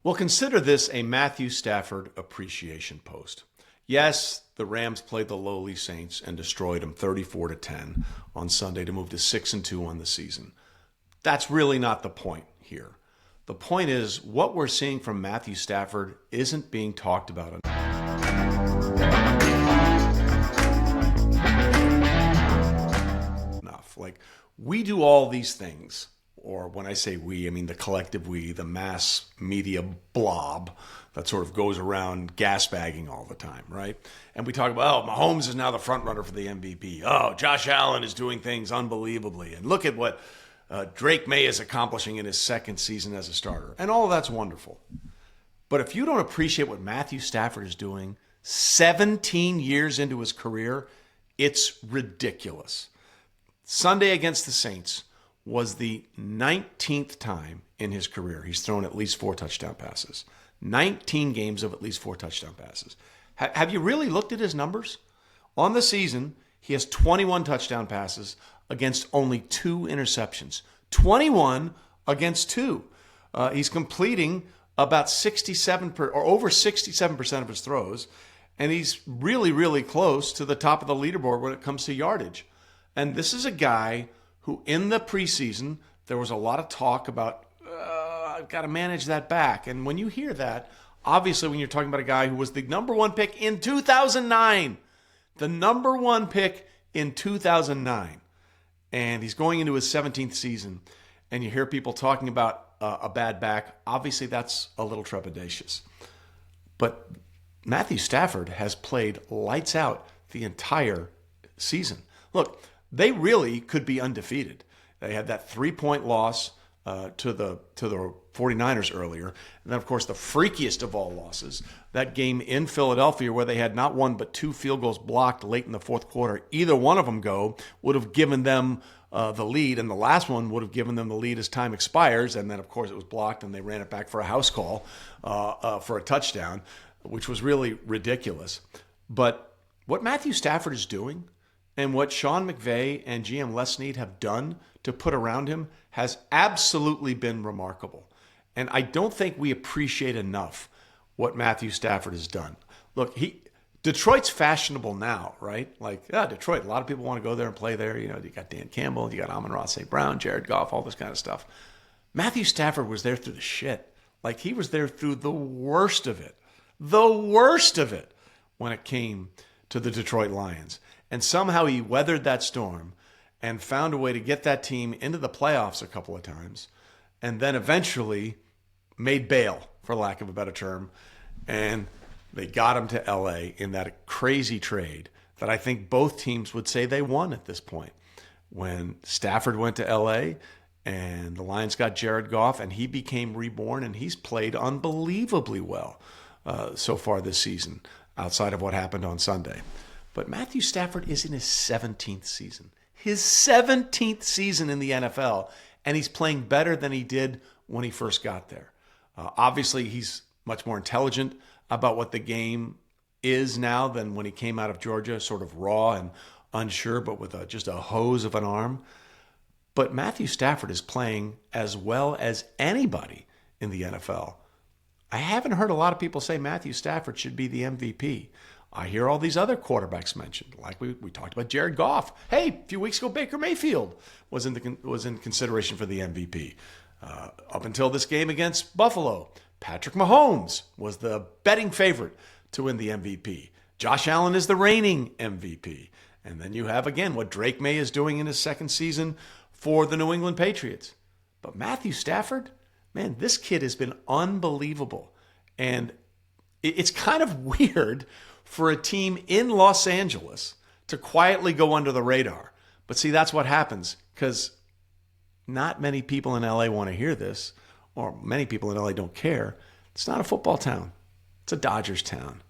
Well, consider this a Matthew Stafford appreciation post. Yes, the Rams played the lowly Saints and destroyed them 34-10 on Sunday to move to 6-2 on the season. That's really not the point here. The point is what we're seeing from Matthew Stafford isn't being talked about enough. Like, we do all these things. Or when I say we, I mean the collective we, the mass media blob that sort of goes around gasbagging all the time, right? And we talk about, oh, Mahomes is now the front runner for the MVP. Oh, Josh Allen is doing things unbelievably. And look at what Drake Maye is accomplishing in his second season as a starter. And all of that's wonderful. But if you don't appreciate what Matthew Stafford is doing 17 years into his career, it's ridiculous. Sunday against the Saints was the 19th time in his career he's thrown at least 4 touchdown passes. 19 games of at least 4 touchdown passes. Have you really looked at his numbers? On the season, he has 21 touchdown passes against only 2 interceptions. 21 against 2. He's completing about 67 or over 67% of his throws, and he's really, really close to the top of the leaderboard when it comes to yardage. And this is a guy who in the preseason, there was a lot of talk about, I've got to manage that back. And when you hear that, obviously when you're talking about a guy who was the number 1 pick in 2009, the number 1 pick in 2009, and he's going into his 17th season, and you hear people talking about a bad back, obviously that's a little trepidatious. But Matthew Stafford has played lights out the entire season. Look, they really could be undefeated. They had that 3-point loss to the 49ers earlier. And then, of course, the freakiest of all losses, that game in Philadelphia where they had not 1 but 2 field goals blocked late in the fourth quarter. Either one of them would have given them the lead, and the last one would have given them the lead as time expires. And then, of course, it was blocked, and they ran it back for a house call for a touchdown, which was really ridiculous. But what Matthew Stafford is doing and what Sean McVay and GM Les Snead have done to put around him has absolutely been remarkable. And I don't think we appreciate enough what Matthew Stafford has done. Look, Detroit's fashionable now, right? Like, Detroit, a lot of people want to go there and play there. You know, you got Dan Campbell, you got Amon-Ra St. Brown, Jared Goff, all this kind of stuff. Matthew Stafford was there through the shit. Like, he was there through the worst of it when it came to the Detroit Lions. And somehow he weathered that storm and found a way to get that team into the playoffs a couple of times, and then eventually made bail, for lack of a better term, and they got him to LA in that crazy trade that I think both teams would say they won at this point. When Stafford went to LA and the Lions got Jared Goff and he became reborn, and he's played unbelievably well so far this season, outside of what happened on Sunday. But Matthew Stafford is in his 17th season. His 17th season in the NFL, and he's playing better than he did when he first got there. Obviously, he's much more intelligent about what the game is now than when he came out of Georgia, sort of raw and unsure, but with just a hose of an arm. But Matthew Stafford is playing as well as anybody in the NFL. I haven't heard a lot of people say Matthew Stafford should be the MVP. I hear all these other quarterbacks mentioned, like we talked about Jared Goff. Hey, a few weeks ago, Baker Mayfield was in consideration for the MVP. Up until this game against Buffalo, Patrick Mahomes was the betting favorite to win the MVP. Josh Allen is the reigning MVP. And then you have, again, what Drake Maye is doing in his second season for the New England Patriots. But Matthew Stafford, man, this kid has been unbelievable. And it's kind of weird for a team in Los Angeles to quietly go under the radar. But see, that's what happens, because not many people in LA want to hear this, or many people in LA don't care. It's not a football town. It's a Dodgers town.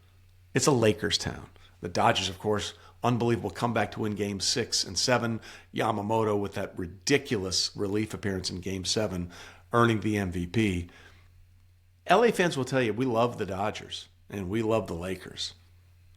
It's a Lakers town. The Dodgers, of course, unbelievable comeback to win Game 6 and 7. Yamamoto with that ridiculous relief appearance in Game 7, earning the MVP. LA fans will tell you, we love the Dodgers and we love the Lakers.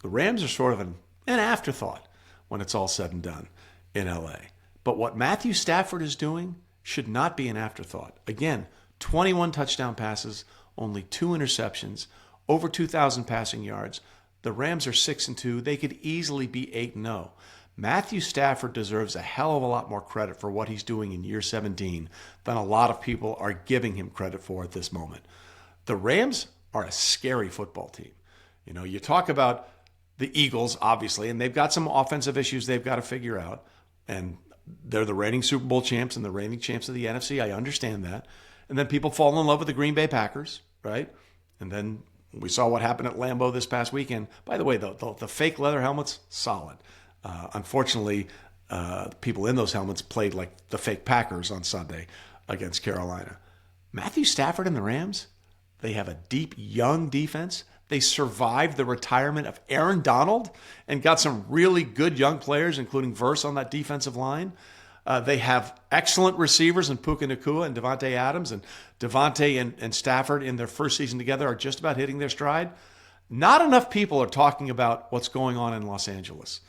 The Rams are sort of an afterthought when it's all said and done in LA. But what Matthew Stafford is doing should not be an afterthought. Again, 21 touchdown passes, only 2 interceptions, over 2,000 passing yards. The Rams are 6-2. They could easily be 8-0. Matthew Stafford deserves a hell of a lot more credit for what he's doing in year 17 than a lot of people are giving him credit for at this moment. The Rams are a scary football team. You know, you talk about the Eagles, obviously, and they've got some offensive issues they've got to figure out. And they're the reigning Super Bowl champs and the reigning champs of the NFC. I understand that. And then people fall in love with the Green Bay Packers, right? And then we saw what happened at Lambeau this past weekend. By the way, the fake leather helmets, solid. Unfortunately, people in those helmets played like the fake Packers on Sunday against Carolina. Matthew Stafford and the Rams, they have a deep, young defense. They survived the retirement of Aaron Donald and got some really good young players, including Verse on that defensive line. They have excellent receivers in Puka and Devontae Adams. And Devontae and Stafford in their first season together are just about hitting their stride. Not enough people are talking about what's going on in Los Angeles.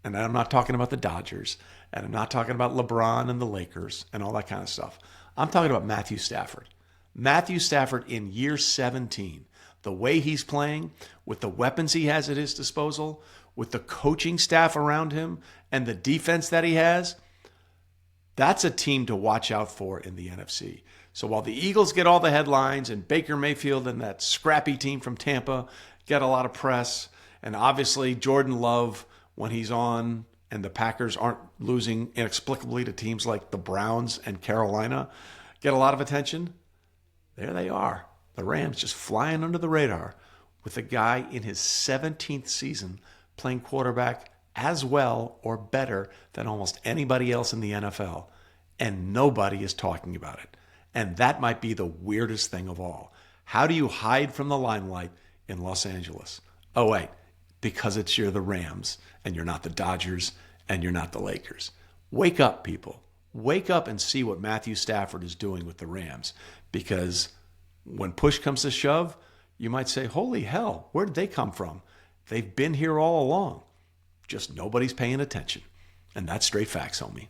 And I'm not talking about the Dodgers. And I'm not talking about LeBron and the Lakers and all that kind of stuff. I'm talking about Matthew Stafford. Matthew Stafford in year 17. The way he's playing, with the weapons he has at his disposal, with the coaching staff around him, and the defense that he has, that's a team to watch out for in the NFC. So while the Eagles get all the headlines and Baker Mayfield and that scrappy team from Tampa get a lot of press, and obviously Jordan Love, when he's on and the Packers aren't losing inexplicably to teams like the Browns and Carolina, get a lot of attention, there they are. The Rams just flying under the radar with a guy in his 17th season playing quarterback as well or better than almost anybody else in the NFL. And nobody is talking about it. And that might be the weirdest thing of all. How do you hide from the limelight in Los Angeles? Oh, wait, because you're the Rams and you're not the Dodgers and you're not the Lakers. Wake up, people. Wake up and see what Matthew Stafford is doing with the Rams. Because when push comes to shove, you might say, holy hell, where did they come from? They've been here all along. Just nobody's paying attention. And that's straight facts, homie.